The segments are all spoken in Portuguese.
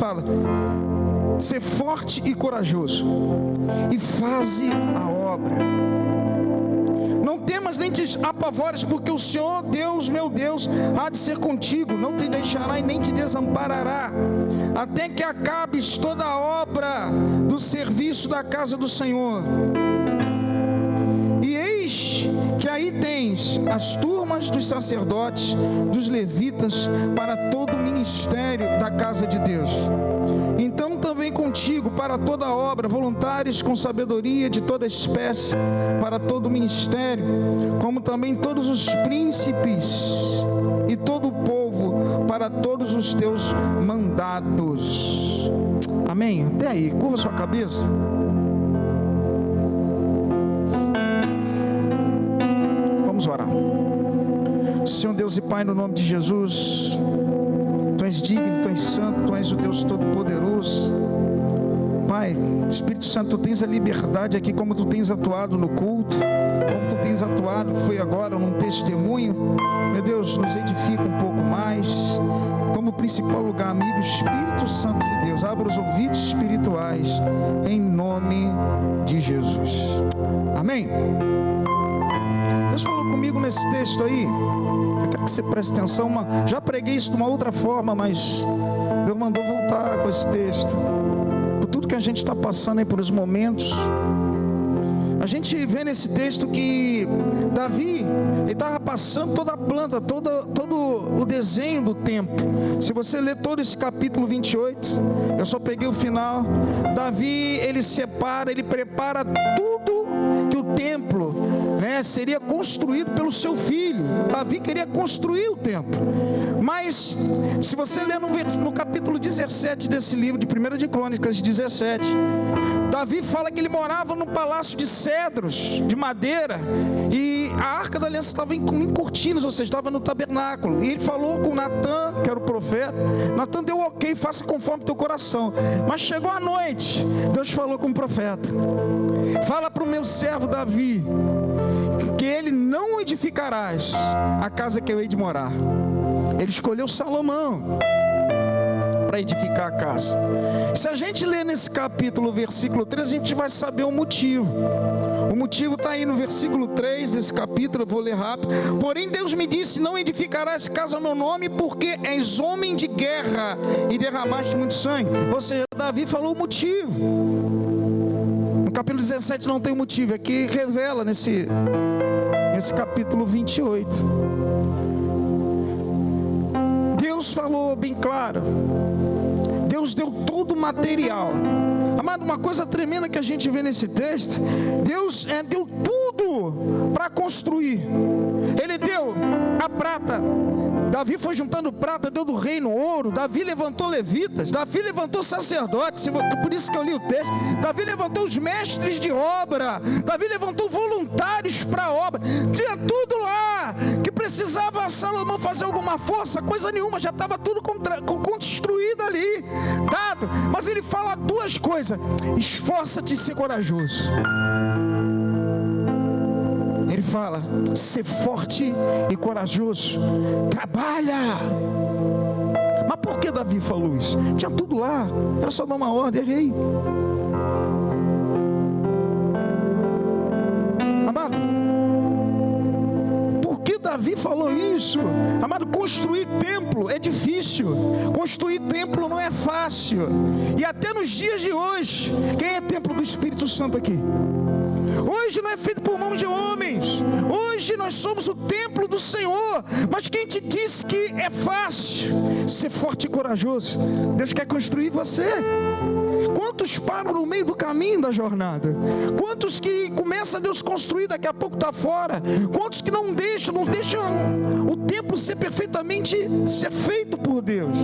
fala: ser forte e corajoso, e faze a obra. Não temas nem te apavores, porque o Senhor Deus, meu Deus, há de ser contigo, não te deixará e nem te desamparará, até que acabes toda a obra do serviço da casa do Senhor. E eis que aí tens as turmas dos sacerdotes, dos levitas, para todo o ministério da casa de Deus. Então também contigo para toda a obra, voluntários com sabedoria de toda espécie, para todo o ministério, como também todos os príncipes e todo o povo, para todos os teus mandados. Amém? Até aí, curva sua cabeça. Vamos orar. Senhor Deus e Pai, no nome de Jesus, Tu és digno, Tu és santo, Tu és o Deus Todo-Poderoso. Pai, Espírito Santo, Tu tens a liberdade aqui, como Tu tens atuado no culto, como Tu tens atuado, foi agora num testemunho. Meu Deus, nos edifica um pouco mais. Toma o principal lugar, amigo. Espírito Santo de Deus, abra os ouvidos espirituais, em nome de Jesus. Amém? Deus falou comigo nesse texto aí. Eu quero que você preste atenção. Já preguei isso de uma outra forma, mas Deus mandou voltar com esse texto. Por tudo que a gente está passando aí, por os momentos. A gente vê nesse texto que Davi, ele estava passando toda a planta, todo o desenho do templo. Se você ler todo esse capítulo 28, eu só peguei o final. Davi, ele separa, ele prepara tudo que o templo, seria construído pelo seu filho. Davi queria construir o templo. Mas, se você ler no capítulo 17 desse livro, de 1 de Crônicas 17, Davi fala que ele morava num palácio de cedros, de madeira, e a arca da aliança estava em cortinas, ou seja, estava no tabernáculo. E ele falou com Natã, que era o profeta. Natã deu ok, faça conforme teu coração. Mas chegou a noite, Deus falou com o profeta: fala para o meu servo Davi, que ele não edificarás a casa que eu hei de morar. Ele escolheu Salomão para edificar a casa. Se a gente ler nesse capítulo, versículo 3, a gente vai saber o motivo. O motivo está aí no versículo 3 desse capítulo, eu vou ler rápido. Porém Deus me disse: não edificarás casa ao meu nome, porque és homem de guerra e derramaste muito sangue. Ou seja, Davi falou o motivo. No capítulo 17 não tem motivo, aqui revela nesse capítulo 28. Deus falou bem claro. Deus deu todo o material. Amado, uma coisa tremenda que a gente vê nesse texto: Deus deu tudo para construir. Ele deu a prata. Davi foi juntando prata, deu do reino ouro. Davi levantou levitas. Davi levantou sacerdotes. Por isso que eu li o texto. Davi levantou os mestres de obra. Davi levantou voluntários para a obra. Tinha tudo lá que precisava Salomão fazer alguma força. Coisa nenhuma, já estava tudo construído ali, dado. Mas ele fala duas coisas: esforça-te e ser corajoso. Ele fala: ser forte e corajoso, trabalha. Mas por que Davi falou isso? Tinha tudo lá, era só dar uma ordem, rei. Amado, por que Davi falou isso? Amado, construir templo é difícil. Construir templo não é fácil. E até nos dias de hoje, quem é templo do Espírito Santo aqui? Hoje não é feito por mãos de homens. Hoje nós somos o templo do Senhor. Mas quem te disse que é fácil ser forte e corajoso? Deus quer construir você. Quantos param no meio do caminho da jornada? Quantos que começa Deus construir, daqui a pouco está fora? Quantos que não deixam o templo ser perfeitamente feito por Deus?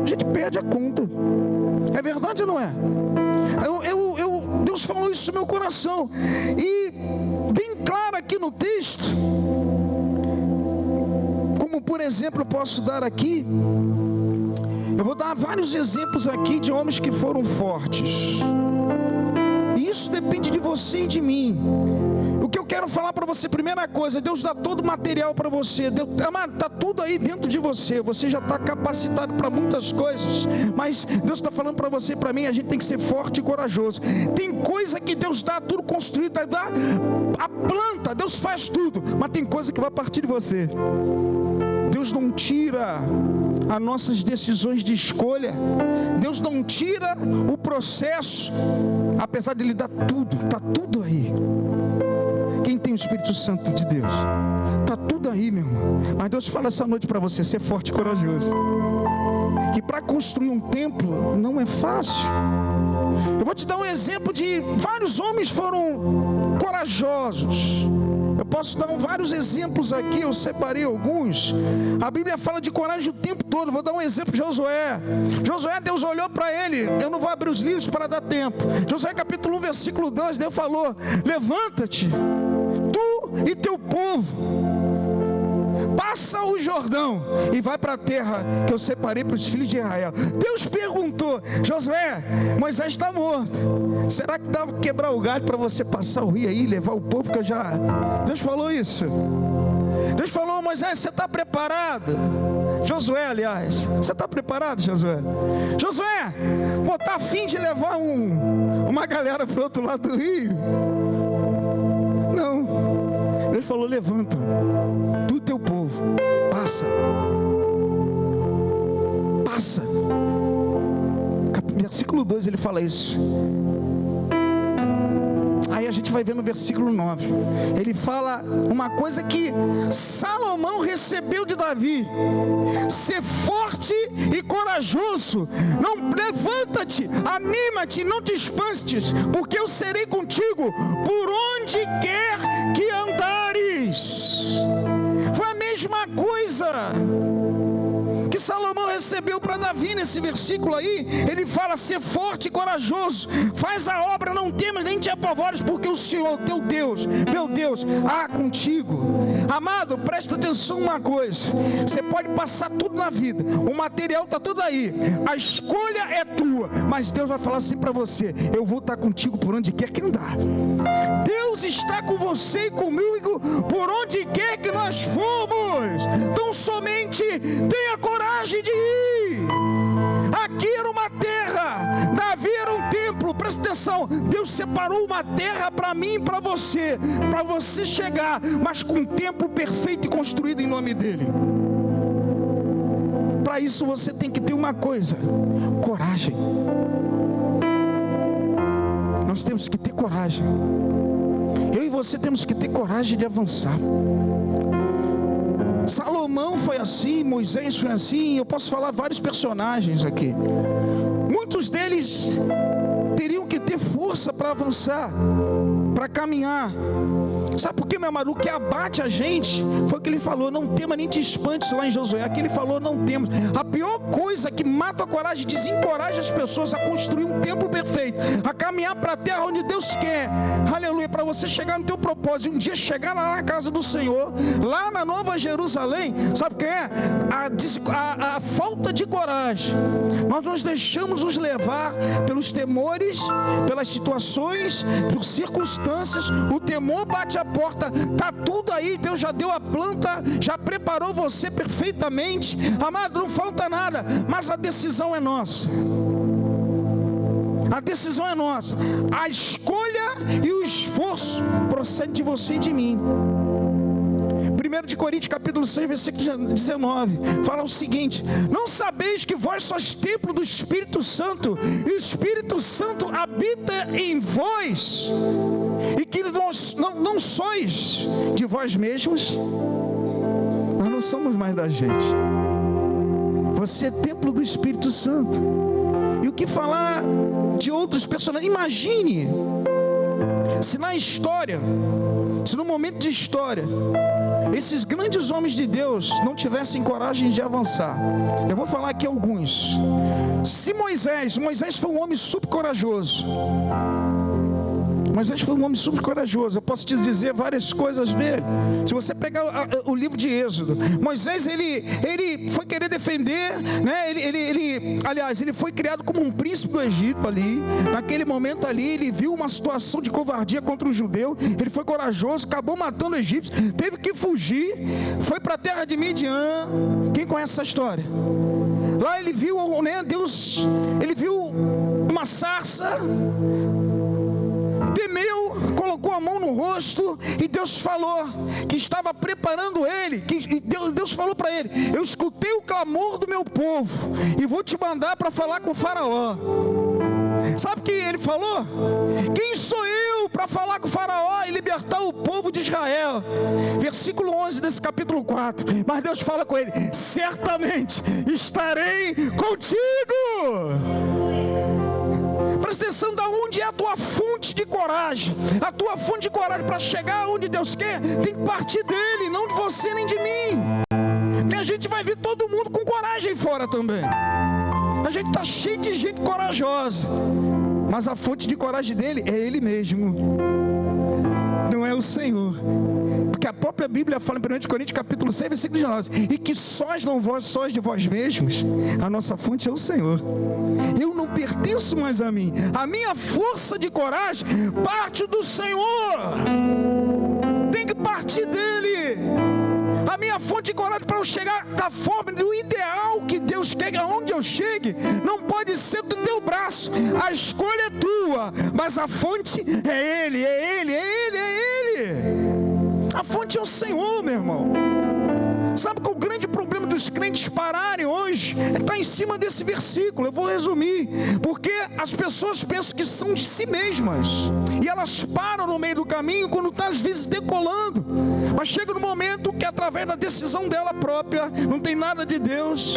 A gente perde a conta. É verdade ou não é? Deus falou isso no meu coração. E bem claro aqui no texto, como por exemplo eu posso dar aqui, eu vou dar vários exemplos aqui de homens que foram fortes. E isso depende de você e de mim. O que eu quero falar para você, primeira coisa, Deus dá todo o material para você. Amado, está tudo aí dentro de você. Você já está capacitado para muitas coisas. Mas Deus está falando para você e para mim, a gente tem que ser forte e corajoso. Tem coisa que Deus dá tudo construído, dá a planta, Deus faz tudo. Mas tem coisa que vai partir de você. Deus não tira as nossas decisões de escolha. Deus não tira o processo. Apesar de Ele dar tudo, está tudo aí. Quem tem o Espírito Santo de Deus, está tudo aí, meu irmão. Mas Deus fala essa noite para você, ser forte e corajoso. Que para construir um templo não é fácil. Eu vou te dar um exemplo de vários homens foram corajosos. Eu posso dar vários exemplos aqui, eu separei alguns. A Bíblia fala de coragem o tempo todo. Vou dar um exemplo de Josué. Josué, Deus olhou para ele. Eu não vou abrir os livros para dar tempo. Josué capítulo 1, versículo 2, Deus falou: levanta-te, tu e teu povo, passa o Jordão e vai para a terra que eu separei para os filhos de Israel. Deus perguntou: Josué, Moisés está morto, será que dá para quebrar o galho para você passar o rio aí e levar o povo que eu já... Deus falou isso. Deus falou: Moisés, você está preparado? Josué, aliás, você está preparado, Josué? Josué, pô, tá afim de levar uma galera para o outro lado do rio? Não. Deus falou: levanta, tu e teu povo, passa. Versículo 2 ele fala isso. Aí a gente vai ver no versículo 9. Ele fala uma coisa que Salomão recebeu de Davi: ser forte e corajoso. Não, levanta-te, anima-te, não te espantes, porque eu serei contigo por onde quer que andares. Foi a mesma coisa que Salomão recebeu para Davi nesse versículo aí. Ele fala: ser forte e corajoso, faz a obra, não temas nem te apavores, porque o Senhor teu Deus, meu Deus, contigo. Amado, presta atenção uma coisa: você pode passar tudo na vida, o material está tudo aí, a escolha é tua, mas Deus vai falar assim para você: eu vou estar contigo por onde quer que andar. Deus está com você e comigo por onde quer que nós formos. Então somente tenha coragem de ir. Aqui era uma terra, Davi era um templo. Presta atenção, Deus separou uma terra para mim e para você chegar, mas com um templo perfeito e construído em nome dele. Para isso você tem que ter uma coisa: coragem. Nós temos que ter coragem. Eu e você temos que ter coragem de avançar. Salomão foi assim, Moisés foi assim. Eu posso falar vários personagens aqui. Muitos deles teriam que ter força para avançar, para caminhar. Sabe por quê, meu amado? O que abate a gente foi o que ele falou: não tema nem te espantes, lá em Josué. Aqui ele falou: não temos. A pior coisa que mata a coragem, desencoraja as pessoas a construir um templo perfeito, a caminhar para a terra onde Deus quer, aleluia, para você chegar no teu propósito, e um dia chegar lá na casa do Senhor, lá na Nova Jerusalém. Sabe o que é? A falta de coragem. Nós nos deixamos nos levar pelos temores, pelas situações, por circunstâncias. O temor bate a porta, está tudo aí, Deus já deu a planta, já preparou você perfeitamente, amado, não falta nada, mas a decisão é nossa. A decisão é nossa. A escolha e o esforço procedem de você e de mim. 1 de Coríntios capítulo 6, versículo 19, fala o seguinte: não sabeis que vós sois templo do Espírito Santo, e o Espírito Santo habita em vós, e que nós não sois de vós mesmos? Nós não somos mais da gente. Você é templo do Espírito Santo. E o que falar de outros personagens? Imagine se na história, se no momento de história, esses grandes homens de Deus não tivessem coragem de avançar. Eu vou falar aqui alguns. Se Moisés foi um homem super corajoso. Moisés foi um homem super corajoso. Eu posso te dizer várias coisas dele. Se você pegar o livro de Êxodo, Moisés, ele foi querer defender, né? Aliás, ele foi criado como um príncipe do Egito ali. Naquele momento ali, ele viu uma situação de covardia contra o judeu. Ele foi corajoso, acabou matando o egípcio, teve que fugir, foi para a terra de Midian. Quem conhece essa história? Lá ele viu, né, Deus, ele viu uma sarça, temeu, colocou a mão no rosto, e Deus falou que estava preparando ele, Deus falou para ele: eu escutei o clamor do meu povo e vou te mandar para falar com o faraó. Sabe o que ele falou? Quem sou eu para falar com o faraó e libertar o povo de Israel? Versículo 11 desse capítulo 4. Mas Deus fala com ele: certamente estarei contigo. Presta atenção, da onde é a tua fonte de coragem? A tua fonte de coragem para chegar onde Deus quer tem que partir dele, não de você nem de mim. Porque a gente vai ver todo mundo com coragem fora também. A gente está cheio de gente corajosa, mas a fonte de coragem dele é ele mesmo, não é o Senhor. Porque a própria Bíblia fala em 1 Coríntios capítulo 6, versículo 19: e que sós não vós sós de vós mesmos, a nossa fonte é o Senhor. Eu não pertenço mais a mim, a minha força de coragem parte do Senhor, tem que partir dele. A minha fonte de coragem para eu chegar da forma, do ideal que Deus quer, aonde eu chegue, não pode ser do teu braço. A escolha é tua, mas a fonte é Ele, é Ele, é Ele, é Ele. A fonte é o Senhor, meu irmão. Sabe qual é o grande problema dos crentes pararem hoje? Está em cima desse versículo. Eu vou resumir. Porque as pessoas pensam que são de si mesmas, e elas param no meio do caminho quando está às vezes decolando. Mas chega no momento que, através da decisão dela própria, não tem nada de Deus,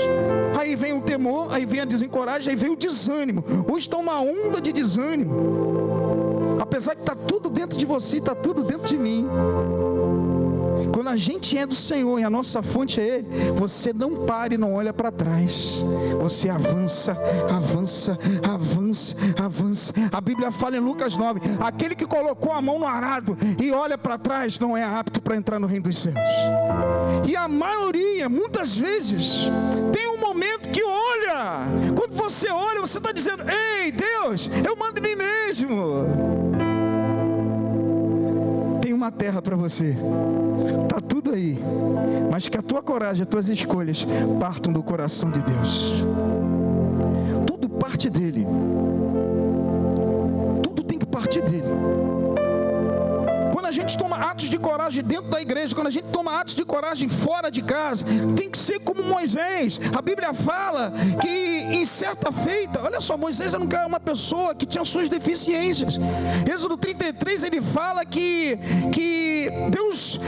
aí vem o temor, aí vem a desencoragem, aí vem o desânimo. Hoje está uma onda de desânimo, apesar que está tudo dentro de você, está tudo dentro de mim. Quando a gente é do Senhor e a nossa fonte é Ele, você não para e não olha para trás, você avança, avança, avança, avança. A Bíblia fala em Lucas 9: aquele que colocou a mão no arado e olha para trás não é apto para entrar no reino dos céus. E a maioria, muitas vezes, tem um momento que olha. Quando você olha, você está dizendo: ei, Deus, eu mando em mim mesmo. Tem uma terra para você, está tudo aí, mas que a tua coragem, as tuas escolhas partam do coração de Deus. Tudo parte dele, tudo tem que partir dele. Quando a gente toma atos de coragem dentro da igreja, quando a gente toma atos de coragem fora de casa, tem que ser como Moisés. A Bíblia fala que em certa feita, olha só, Moisés era uma pessoa que tinha suas deficiências. Êxodo 33, ele fala que Deus,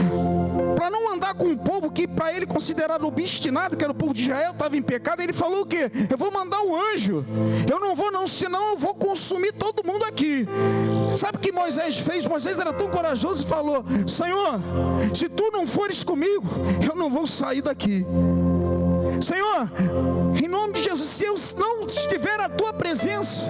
para não andar com um povo que para ele considerado obstinado, que era o povo de Israel, estava em pecado, ele falou o quê? Eu vou mandar um anjo, eu não vou não, senão eu vou consumir todo mundo aqui. Sabe o que Moisés fez? Moisés era tão corajoso e falou: Senhor, se tu não fores comigo, eu não vou sair daqui. Senhor, em nome de Jesus, se eu não estiver à tua presença,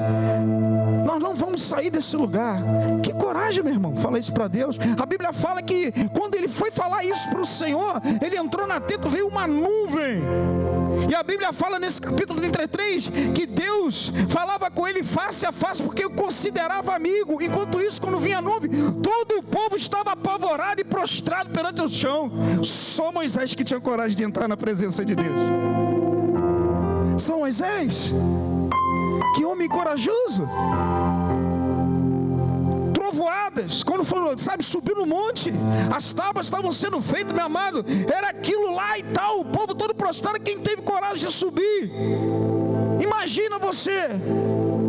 nós não vamos sair desse lugar. Que coragem, meu irmão, fala isso para Deus. A Bíblia fala que quando ele foi falar isso para o Senhor, ele entrou na tenda, veio uma nuvem. E a Bíblia fala nesse capítulo 33 que Deus falava com ele face a face, porque o considerava amigo. Enquanto isso, quando vinha a nuvem, todo o povo estava apavorado e prostrado perante o chão. Só Moisés que tinha coragem de entrar na presença de Deus. São Moisés, que homem corajoso. Trovoadas, quando foram, sabe, subir no monte, as tábuas estavam sendo feitas, meu amado, era aquilo lá e tal, o povo todo prostrado. Quem teve coragem de subir? Imagina você,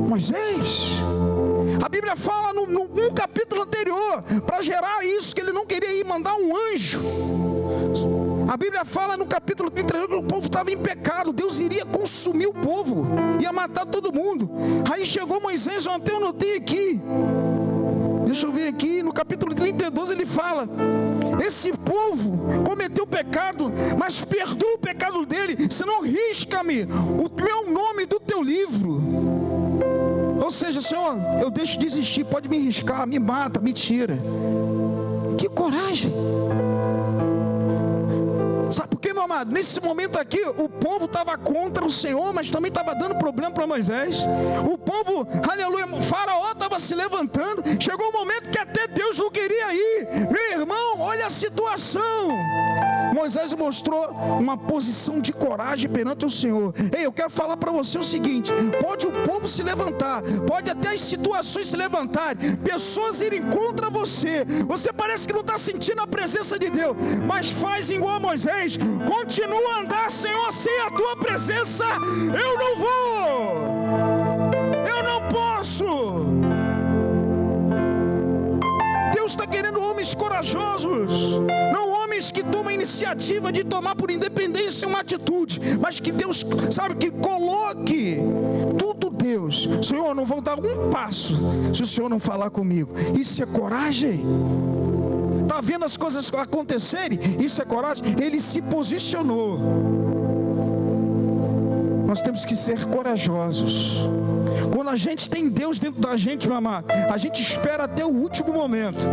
Moisés. A Bíblia fala num capítulo anterior, para gerar isso, que ele não queria ir mandar um anjo. A Bíblia fala no capítulo 32 que o povo estava em pecado, Deus iria consumir o povo, ia matar todo mundo. Aí chegou Moisés, eu até anotei aqui, deixa eu ver aqui, no capítulo 32 ele fala: esse povo cometeu pecado, mas perdoa o pecado dele, senão risca-me o meu nome do teu livro. Ou Ou seja, Senhor, eu deixo de existir, pode me riscar, me mata, me tira. Que coragem! Sabe por quê, meu amado? Nesse momento aqui, o povo estava contra o Senhor, mas também estava dando problema para Moisés. O povo, aleluia, o faraó estava se levantando. Chegou um momento que até Deus não queria ir. Meu irmão, olha a situação. Moisés mostrou uma posição de coragem perante o Senhor. Ei, eu quero falar para você o seguinte: pode o povo se levantar, pode até as situações se levantarem, pessoas irem contra você, você parece que não está sentindo a presença de Deus, mas faz igual a Moisés, continua a andar, Senhor, sem a tua presença eu não vou, eu não posso. Deus está querendo homens corajosos, não homens que tomam a iniciativa de tomar por independência uma atitude, mas que Deus, sabe, que coloque tudo Deus. Senhor, eu não vou dar um passo se o Senhor não falar comigo. Isso é coragem. Está vendo as coisas acontecerem? Isso é coragem. Ele se posicionou. Nós temos que ser corajosos. Quando a gente tem Deus dentro da gente, meu amado, a gente espera até o último momento,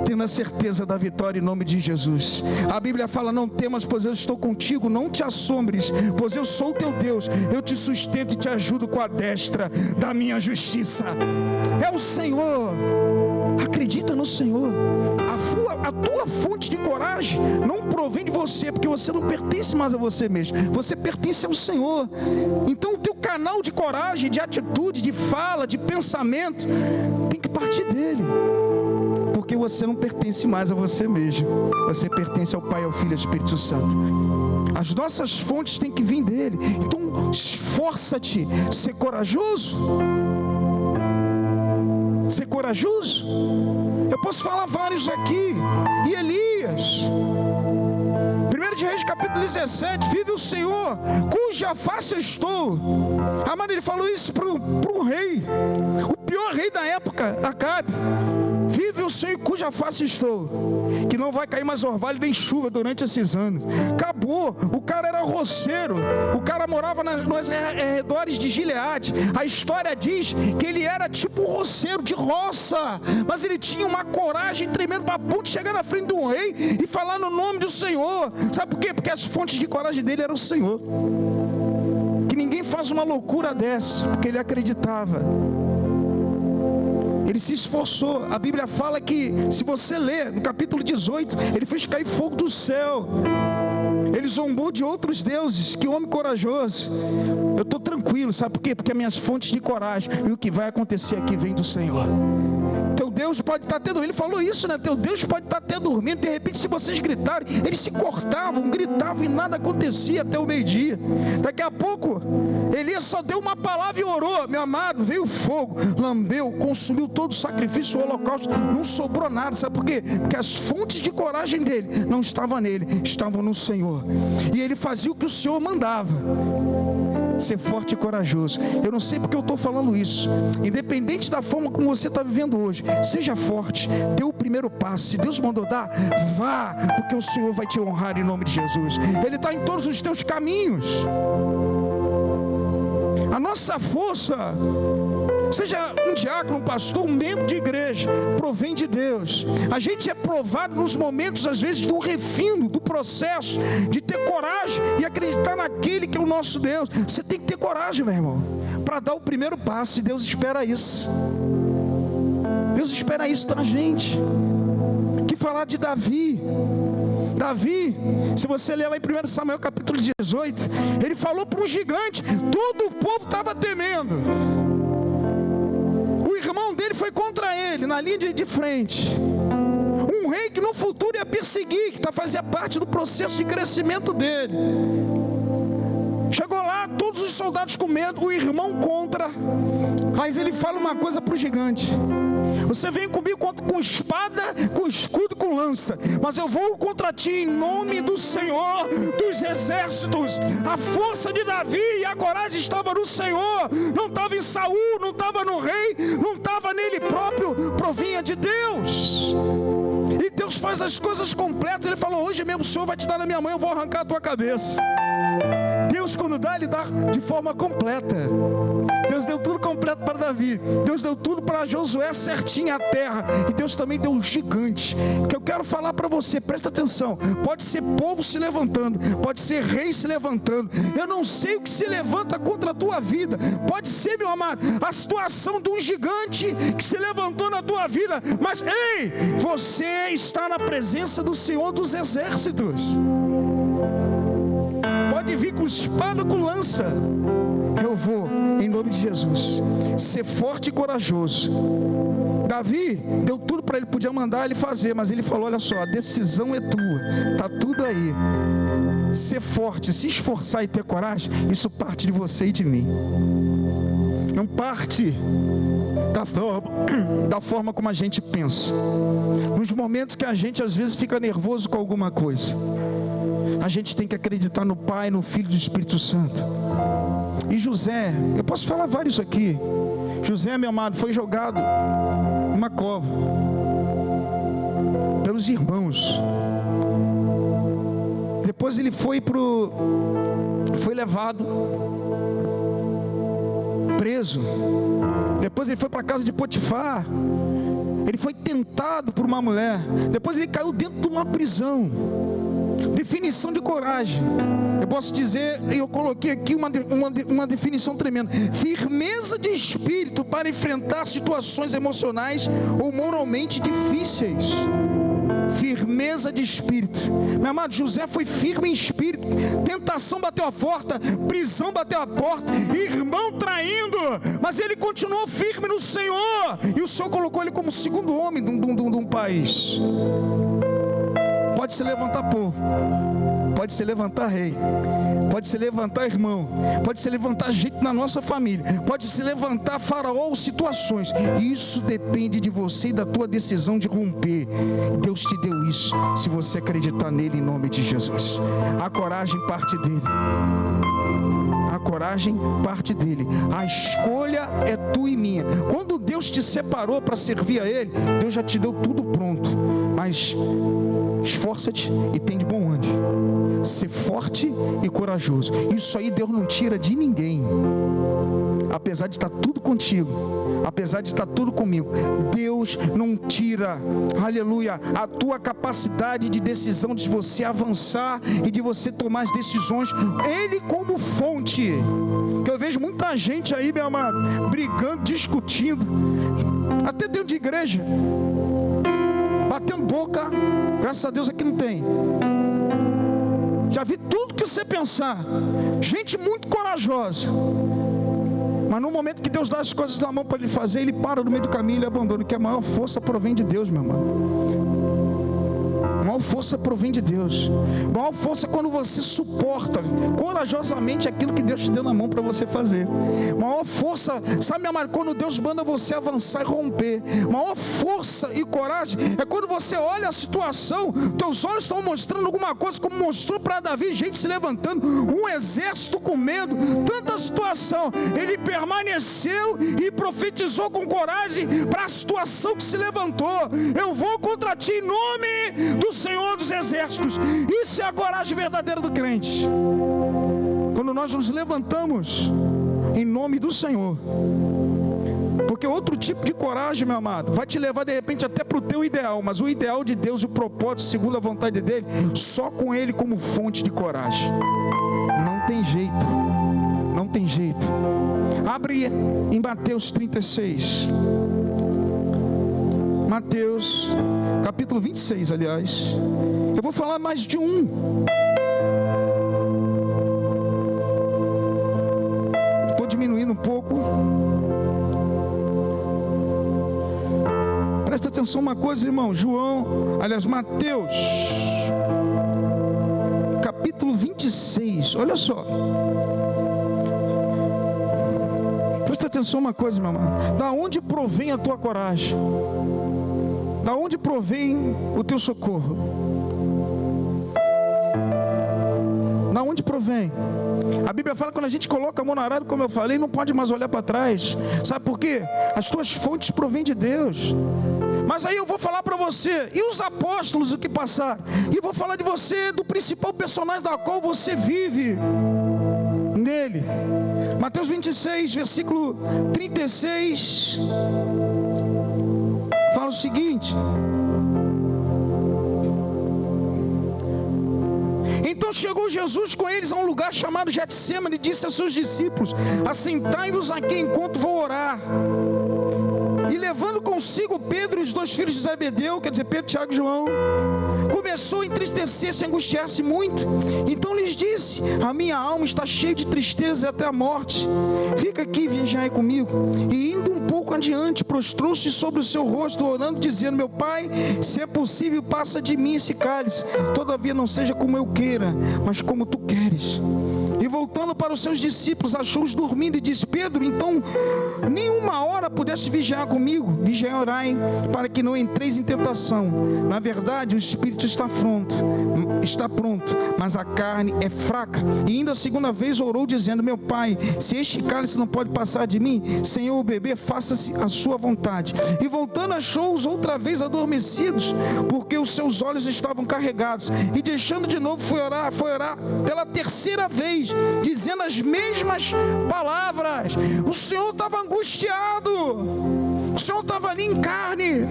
tendo a certeza da vitória em nome de Jesus. A Bíblia fala: não temas, pois eu estou contigo, não te assombres, pois eu sou o teu Deus, eu te sustento e te ajudo com a destra da minha justiça. É o Senhor. Acredita no Senhor. A tua fonte de coragem não provém de você, porque você não pertence mais a você mesmo, você pertence ao Senhor. Então o teu canal de coragem, de atitude, de fala, de pensamento tem que partir dele, porque você não pertence mais a você mesmo, você pertence ao Pai, ao Filho e ao Espírito Santo. As nossas fontes têm que vir dele. Então esforça-te, ser corajoso. Ser corajoso. Eu posso falar vários aqui. E Elias, 1 de Reis capítulo 17, vive o Senhor, cuja face eu estou. Amado, ele falou isso para o rei, o pior rei da época, Acabe. Vive o Senhor, cuja face estou, que não vai cair mais orvalho nem chuva durante esses anos. Acabou. O cara era roceiro, o cara morava nos arredores de Gileade. A história diz que ele era tipo um roceiro de roça, mas ele tinha uma coragem tremenda para ponto de chegar na frente de um rei e falar no nome do Senhor. Sabe por quê? Porque as fontes de coragem dele eram o Senhor. Que ninguém faz uma loucura dessa, porque ele acreditava. Ele se esforçou. A Bíblia fala que, se você ler no capítulo 18, ele fez cair fogo do céu. Ele zombou de outros deuses. Que homem corajoso. Eu estou tranquilo, sabe por quê? Porque as minhas fontes de coragem e o que vai acontecer aqui vem do Senhor. Teu Deus pode estar até dormindo. Ele falou isso, né? Teu Deus pode estar até dormindo. De repente, se vocês gritarem, eles se cortavam, gritavam e nada acontecia até o meio-dia. Daqui a pouco, Elias só deu uma palavra e orou. Meu amado, veio fogo, lambeu, consumiu todo o sacrifício, o holocausto. Não sobrou nada. Sabe por quê? Porque as fontes de coragem dele não estavam nele, estavam no Senhor. E ele fazia o que o Senhor mandava. Ser forte e corajoso. Eu não sei porque eu estou falando isso. Independente da forma como você está vivendo hoje, seja forte, dê o primeiro passo. Se Deus mandou dar, vá, porque o Senhor vai te honrar em nome de Jesus. Ele está em todos os teus caminhos. A nossa força, seja um diácono, um pastor, um membro de igreja, provém de Deus. A gente é provado nos momentos, às vezes, do refino, do processo, de ter coragem e acreditar naquele que é o nosso Deus. Você tem que ter coragem, meu irmão, para dar o primeiro passo, e Deus espera isso. Deus espera isso da gente. Que falar de Davi, se você ler lá em 1 Samuel capítulo 18, ele falou para um gigante, todo o povo estava temendo. O irmão dele foi contra ele, na linha de frente. Um rei que no futuro ia perseguir, que fazia parte do processo de crescimento dele. Chegou lá, todos os soldados com medo, o irmão contra. Mas ele fala uma coisa para o gigante: você vem comigo com espada, com escudo, com lança, mas eu vou contra ti em nome do Senhor dos exércitos. A força de Davi e a coragem estava no Senhor, não estava em Saul, não estava no rei, não estava nele próprio, provinha de Deus. E Deus faz as coisas completas. Ele falou: hoje mesmo o Senhor vai te dar na minha mão, eu vou arrancar a tua cabeça. Deus, quando dá, Ele dá de forma completa. Deus deu tudo completo para Davi, Deus deu tudo para Josué certinho a terra, e Deus também deu um gigante. O que eu quero falar para você, presta atenção, pode ser povo se levantando, pode ser rei se levantando, eu não sei o que se levanta contra a tua vida, pode ser, meu amado, a situação de um gigante que se levantou na tua vida, mas ei, você está na presença do Senhor dos Exércitos. Pode vir com espada, com lança, eu vou, em nome de Jesus, ser forte e corajoso. Davi deu tudo para ele, podia mandar ele fazer, mas ele falou: olha só, a decisão é tua, está tudo aí. Ser forte, se esforçar e ter coragem, isso parte de você e de mim, não parte da forma como a gente pensa. Nos momentos que a gente às vezes fica nervoso com alguma coisa, a gente tem que acreditar no Pai, no Filho e no Espírito Santo. E José, eu posso falar vários aqui. José, meu amado, foi jogado numa cova pelos irmãos. Depois ele foi levado preso. Depois ele foi para a casa de Potifar. Ele foi tentado por uma mulher. Depois ele caiu dentro de uma prisão. Definição de coragem. Eu posso dizer, eu coloquei aqui uma definição tremenda: firmeza de espírito para enfrentar situações emocionais ou moralmente difíceis. Firmeza de espírito. Meu amado, José foi firme em espírito. Tentação bateu a porta, prisão bateu a porta, irmão traindo, mas ele continuou firme no Senhor, e o Senhor colocou ele como segundo homem de um país. Pode se levantar povo, pode se levantar rei, pode se levantar irmão, pode se levantar gente na nossa família, pode se levantar faraó ou situações. Isso depende de você e da tua decisão de romper. Deus te deu isso, se você acreditar nele, em nome de Jesus. A coragem parte dele. A coragem parte dele. A escolha é tua e minha. Quando Deus te separou para servir a Ele, Deus já te deu tudo pronto. Mas esforça-te e tem de bom ânimo. Ser forte e corajoso. Isso aí Deus não tira de ninguém. Apesar de estar tudo contigo, apesar de estar tudo comigo, Deus não tira, aleluia, a tua capacidade de decisão, de você avançar e de você tomar as decisões. Ele como fonte. Que eu vejo muita gente aí, meu amado, brigando, discutindo, até dentro de igreja, batendo boca. Graças a Deus aqui não tem. Já vi tudo que você pensar. Gente muito corajosa, mas no momento que Deus dá as coisas na mão para ele fazer, ele para no meio do caminho e ele abandona. Que a maior força provém de Deus, meu irmão. A maior força provém de Deus. A maior força é quando você suporta corajosamente aquilo que Deus te deu na mão para você fazer. A maior força, sabe, meu amado, quando Deus manda você avançar e romper. A maior força e coragem é quando você olha a situação, teus olhos estão mostrando alguma coisa, como mostrou para Davi, gente se levantando, um exército com medo, tanta situação. Ele permaneceu e profetizou com coragem para a situação que se levantou. Eu vou contra ti em nome do Senhor dos Exércitos. Isso é a coragem verdadeira do crente. Quando nós nos levantamos em nome do Senhor. Porque outro tipo de coragem, meu amado, vai te levar de repente até para o teu ideal, mas o ideal de Deus e o propósito segundo a vontade dele, só com ele como fonte de coragem. Não tem jeito. Não tem jeito. Abre em Mateus 36. Mateus, capítulo 26, aliás. Eu vou falar mais de um. Estou diminuindo um pouco. Presta atenção uma coisa, irmão. Mateus, capítulo 26. Olha só. Presta atenção uma coisa, meu irmão. Da onde provém a tua coragem? Da onde provém o teu socorro? Da onde provém? A Bíblia fala que quando a gente coloca a mão no arado, como eu falei, não pode mais olhar para trás. Sabe por quê? As tuas fontes provêm de Deus. Mas aí eu vou falar para você, e os apóstolos o que passaram? E vou falar de você, do principal personagem da qual você vive. nele. Mateus 26, versículo 36, fala o seguinte: então chegou Jesus com eles a um lugar chamado Getsêmani e disse a seus discípulos: assentai-vos aqui enquanto vou orar. E levando consigo Pedro e os 2 filhos de Zebedeu, quer dizer, Pedro, Tiago e João, começou a entristecer-se, a angustiar-se muito. Então lhes disse: a minha alma está cheia de tristeza até a morte. Fica aqui e vigiai comigo. E indo um pouco adiante, prostrou-se sobre o seu rosto, orando, dizendo: meu Pai, se é possível, passa de mim esse cálice. Todavia não seja como eu queira, mas como tu queres. E voltando para os seus discípulos, achou-os dormindo e disse: Pedro, então nenhuma hora pudeste vigiar comigo? Vigiai e orai, para que não entreis em tentação. Na verdade, o espírito está pronto, mas a carne é fraca. E ainda a segunda vez orou, dizendo: meu Pai, se este cálice não pode passar de mim, Senhor, o bebê, faça-se a sua vontade. E voltando, achou-os outra vez adormecidos, porque os seus olhos estavam carregados. E deixando de novo, foi orar pela terceira vez, dizendo as mesmas palavras. O Senhor estava angustiado, o Senhor estava ali em carne.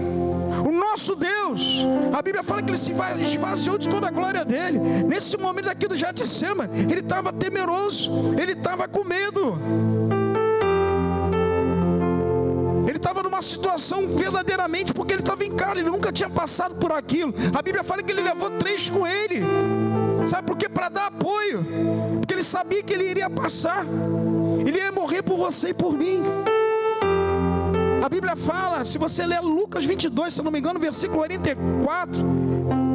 O nosso Deus, a Bíblia fala que ele se esvaziou de toda a glória dele. Nesse momento aqui do Getsêmani, ele estava temeroso, ele estava com medo, ele estava numa situação verdadeiramente, porque ele estava em carne, ele nunca tinha passado por aquilo. A Bíblia fala que ele levou 3 com ele. Sabe por quê? Para dar apoio, porque ele sabia que ele iria passar, ele ia morrer por você e por mim. A Bíblia fala, se você ler Lucas 22, se não me engano, versículo 44,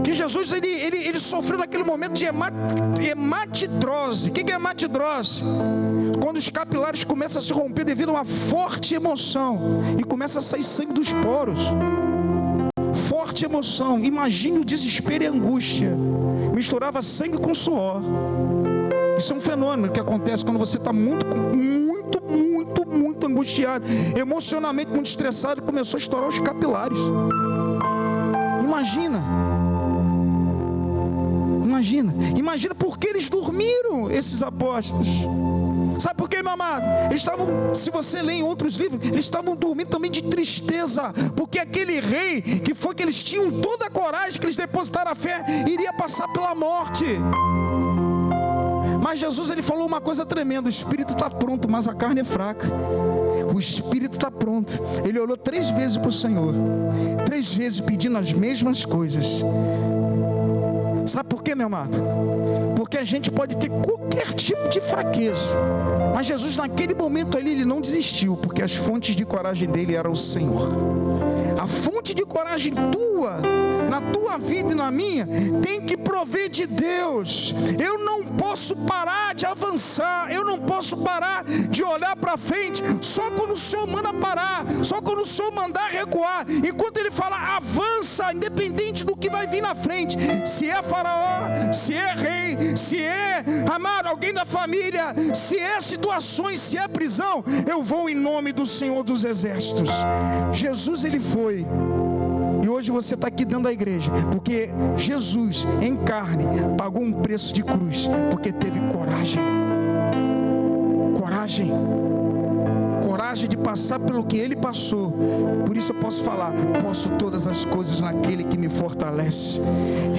que Jesus ele sofreu naquele momento de hematidrose. O que é hematidrose? Quando os capilares começam a se romper devido a uma forte emoção e começa a sair sangue dos poros. Forte emoção. Imagine o desespero e a angústia. Misturava sangue com suor. Isso é um fenômeno que acontece quando você está muito angustiado, emocionalmente muito estressado, e começou a estourar os capilares. Imagina por que eles dormiram, esses apóstolos. Sabe por quê, meu amado? Eles estavam, se você lê em outros livros, eles estavam dormindo também de tristeza, porque aquele rei, que foi que eles tinham toda a coragem, que eles depositaram a fé, iria passar pela morte. Mas Jesus, ele falou uma coisa tremenda: o espírito está pronto, mas a carne é fraca. O espírito está pronto. Ele olhou 3 vezes para o Senhor, 3 vezes pedindo as mesmas coisas. Sabe por quê, meu amado? Porque a gente pode ter qualquer tipo de fraqueza, mas Jesus naquele momento ali, ele não desistiu, porque as fontes de coragem dele eram o Senhor. A fonte de coragem tua, na tua vida e na minha, tem que prover de Deus. Eu não posso parar de avançar, eu não posso parar de olhar para frente, só quando o Senhor manda parar, só quando o Senhor mandar recuar. Enquanto Ele fala, avança, independente do que vai vir na frente. Se é faraó, se é rei, se é, amado, alguém da família, se é situações, se é prisão, eu vou em nome do Senhor dos Exércitos. Jesus, Ele foi. E hoje você está aqui dentro da igreja, porque Jesus em carne pagou um preço de cruz, porque teve coragem de passar pelo que Ele passou. Por isso eu posso falar, posso todas as coisas naquele que me fortalece.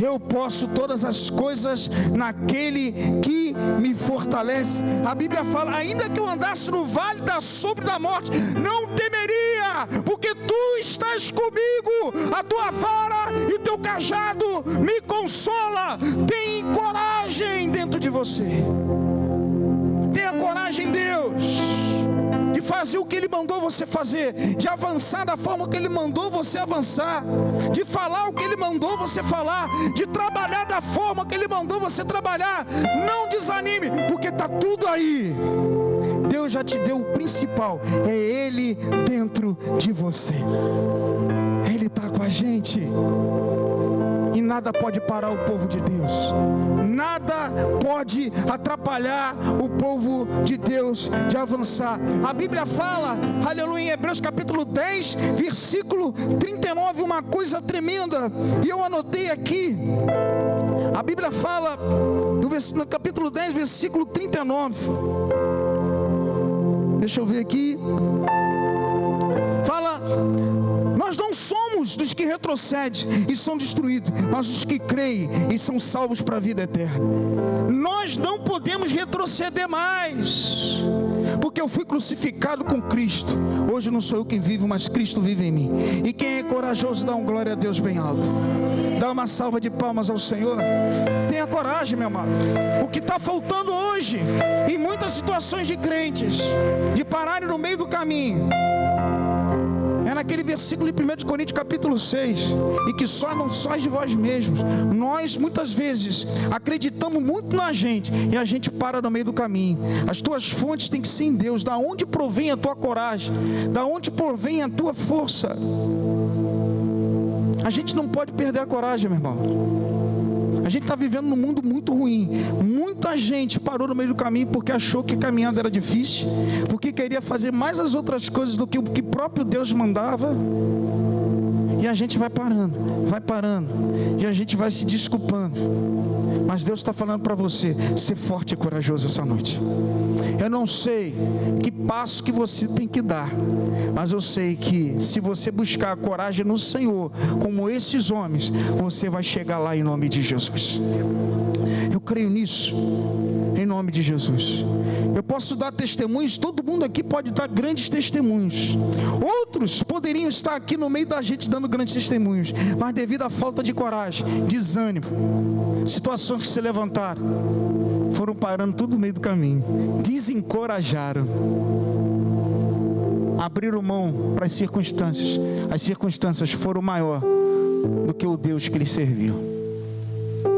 Eu posso todas as coisas naquele que me fortalece. A Bíblia fala, ainda que eu andasse no vale da sombra da morte, não temeria, porque Tu estás comigo, a Tua vara e Teu cajado me consola. Tem coragem dentro de você. Tenha coragem, Deus, de fazer o que Ele mandou você fazer, de avançar da forma que Ele mandou você avançar, de falar o que Ele mandou você falar, de trabalhar da forma que Ele mandou você trabalhar. Não desanime, porque está tudo aí. Deus já te deu o principal, é Ele dentro de você. Ele está com a gente. E nada pode parar o povo de Deus, nada pode atrapalhar o povo de Deus de avançar. A Bíblia fala, aleluia, em Hebreus capítulo 10, versículo 39, uma coisa tremenda, e eu anotei aqui. A Bíblia fala, no capítulo 10, versículo 39. Deixa eu ver aqui. Fala: nós não somos dos que retrocedem e são destruídos, mas dos que creem e são salvos para a vida eterna. Nós não podemos retroceder mais, porque eu fui crucificado com Cristo. Hoje não sou eu quem vivo, mas Cristo vive em mim. E quem é corajoso, dá um glória a Deus bem alto. Dá uma salva de palmas ao Senhor. Tenha coragem, meu amado. O que está faltando hoje, em muitas situações de crentes, de pararem no meio do caminho, é naquele versículo de 1 Coríntios capítulo 6, e que só não sois de vós mesmos. Nós muitas vezes acreditamos muito na gente, e a gente para no meio do caminho. As tuas fontes têm que ser em Deus. Da onde provém a tua coragem? Da onde provém a tua força? A gente não pode perder a coragem, meu irmão. A gente está vivendo num mundo muito ruim. Muita gente parou no meio do caminho porque achou que caminhando era difícil, porque queria fazer mais as outras coisas do que o que próprio Deus mandava. E a gente vai parando, e a gente vai se desculpando. Mas Deus está falando para você: ser forte e corajoso essa noite. Eu não sei que passo que você tem que dar, mas eu sei que se você buscar a coragem no Senhor, como esses homens, você vai chegar lá em nome de Jesus. Eu creio nisso, em nome de Jesus. Eu posso dar testemunhos, todo mundo aqui pode dar grandes testemunhos. Outros poderiam estar aqui no meio da gente dando grandes testemunhos, mas devido à falta de coragem, desânimo, situações que se levantaram, foram parando tudo no meio do caminho, desencorajaram, abriram mão para as circunstâncias foram maior do que o Deus que eles serviam.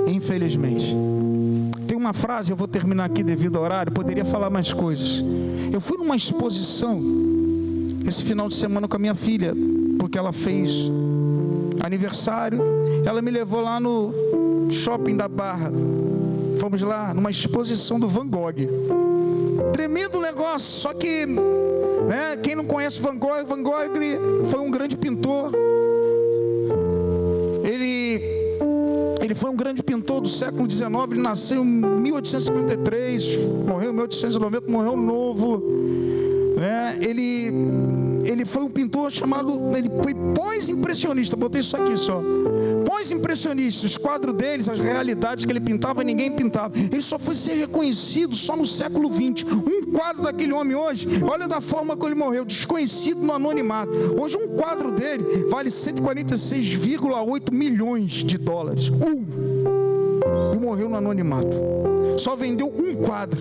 Infelizmente. Tem uma frase, eu vou terminar aqui devido ao horário, poderia falar mais coisas. Eu fui numa exposição esse final de semana com a minha filha, porque ela fez aniversário. Ela me levou lá no shopping da Barra. Fomos lá numa exposição do Van Gogh. Tremendo negócio, só que, né, quem não conhece Van Gogh foi um grande pintor. Ele foi um grande pintor do século XIX. Ele nasceu em 1853, morreu em 1890, morreu novo, né? Ele foi um pintor chamado, ele foi pós-impressionista. Botei isso aqui só, pós-impressionista. Os quadros deles, as realidades que ele pintava, ninguém pintava. Ele só foi ser reconhecido só no século XX. Um quadro daquele homem hoje, olha da forma que ele morreu, desconhecido no anonimato. Hoje um quadro dele vale 146,8 milhões de dólares. E morreu no anonimato. Só vendeu um quadro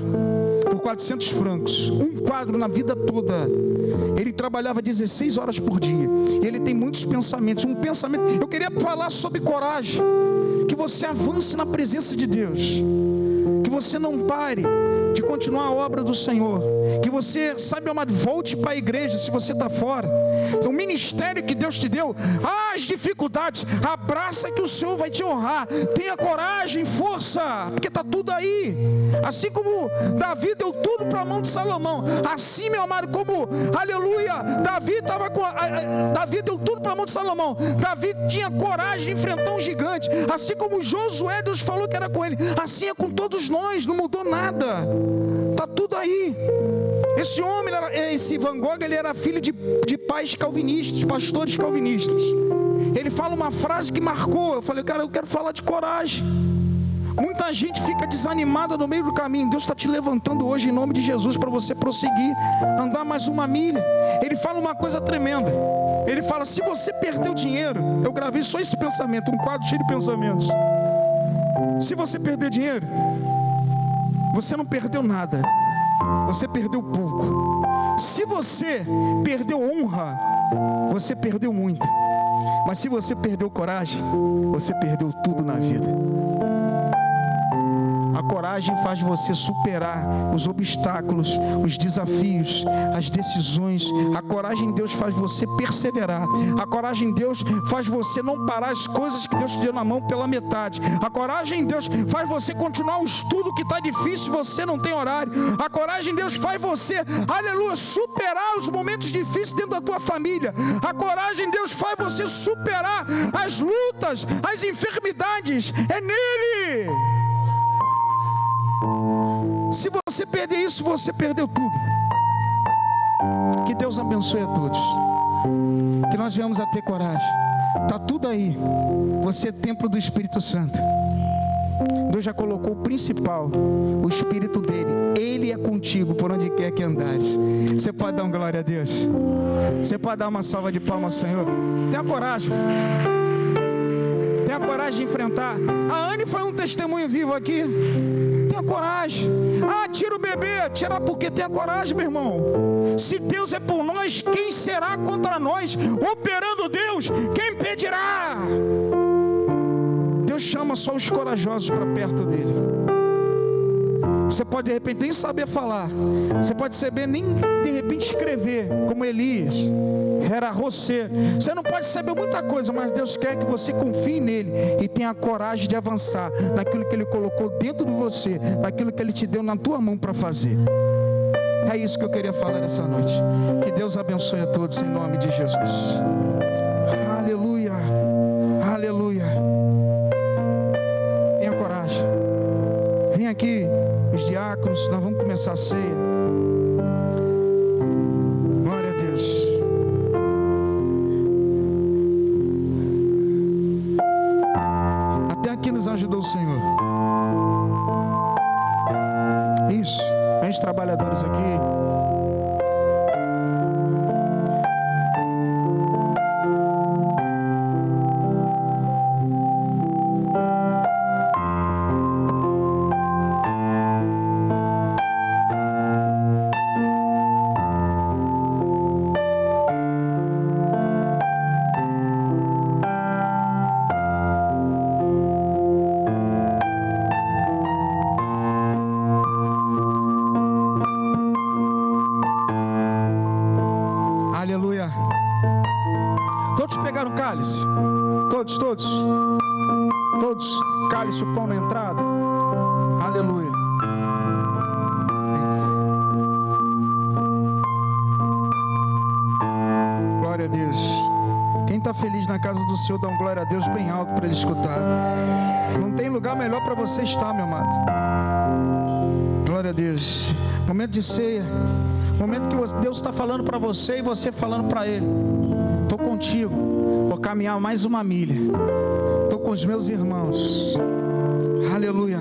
por 400 francos. Um quadro na vida toda. Ele trabalhava 16 horas por dia. E ele tem muitos pensamentos. Um pensamento. Eu queria falar sobre coragem. Que você avance na presença de Deus. Que você não pare de continuar a obra do Senhor. Que você, sabe, amado, volte para a igreja se você está fora. O ministério que Deus te deu, as dificuldades, abraça que o Senhor vai te honrar. Tenha coragem, força, porque está tudo aí. Assim como Davi deu tudo para a mão de Salomão, assim, meu amado, como, aleluia, Davi deu tudo para a mão de Salomão. Davi tinha coragem de enfrentar um gigante. Assim como Josué, Deus falou que era com ele, assim é com todos nós. Não mudou nada, está tudo aí. Esse homem, esse Van Gogh, ele era filho de pais calvinistas, pastores calvinistas. Ele fala uma frase que marcou. Eu falei: cara, eu quero falar de coragem. Muita gente fica desanimada no meio do caminho. Deus está te levantando hoje em nome de Jesus para você prosseguir, andar mais uma milha. Ele fala uma coisa tremenda. Ele fala: se você perdeu dinheiro, eu gravei só esse pensamento, um quadro cheio de pensamentos. Se você perder dinheiro, você não perdeu nada, você perdeu pouco. Se você perdeu honra, você perdeu muito. Mas se você perdeu coragem, você perdeu tudo na vida. A coragem faz você superar os obstáculos, os desafios, as decisões. A coragem em Deus faz você perseverar. A coragem em Deus faz você não parar as coisas que Deus te deu na mão pela metade. A coragem em Deus faz você continuar o estudo que está difícil e você não tem horário. A coragem em Deus faz você, aleluia, superar os momentos difíceis dentro da tua família. A coragem em Deus faz você superar as lutas, as enfermidades. É nele. Se você perder isso, você perdeu tudo. Que Deus abençoe a todos. Que nós venhamos a ter coragem. Está tudo aí. Você é templo do Espírito Santo. Deus já colocou o principal, o Espírito dele. Ele é contigo por onde quer que andares. Você pode dar uma glória a Deus? Você pode dar uma salva de palmas ao Senhor? Tenha coragem. Tenha coragem de enfrentar. A Anne foi um testemunho vivo aqui. Tenha coragem. Ah, tira o bebê. Tira porque tenha coragem, meu irmão. Se Deus é por nós, quem será contra nós? Operando Deus, quem impedirá? Deus chama só os corajosos para perto dele. Você pode de repente nem saber falar. Você pode saber nem de repente escrever, como Elias. Era você. Você não pode saber muita coisa, mas Deus quer que você confie nele e tenha a coragem de avançar naquilo que ele colocou dentro de você, naquilo que ele te deu na tua mão para fazer. É isso que eu queria falar essa noite. Que Deus abençoe a todos em nome de Jesus. Aleluia. Aleluia. Tenha coragem. Vem aqui os diáconos, nós vamos começar a ceia. Glória a Deus. Até aqui nos ajudou o Senhor. Isso. Vem os trabalhadores aqui. Todos, cálice o pão na entrada. Aleluia. Glória a Deus. Quem está feliz na casa do Senhor, dá um glória a Deus bem alto para ele escutar. Não tem lugar melhor para você estar, meu amado. Glória a Deus. Momento de ceia. Momento que Deus está falando para você e você falando para Ele. Estou contigo. Vou caminhar mais uma milha. Estou com os meus irmãos. Aleluia.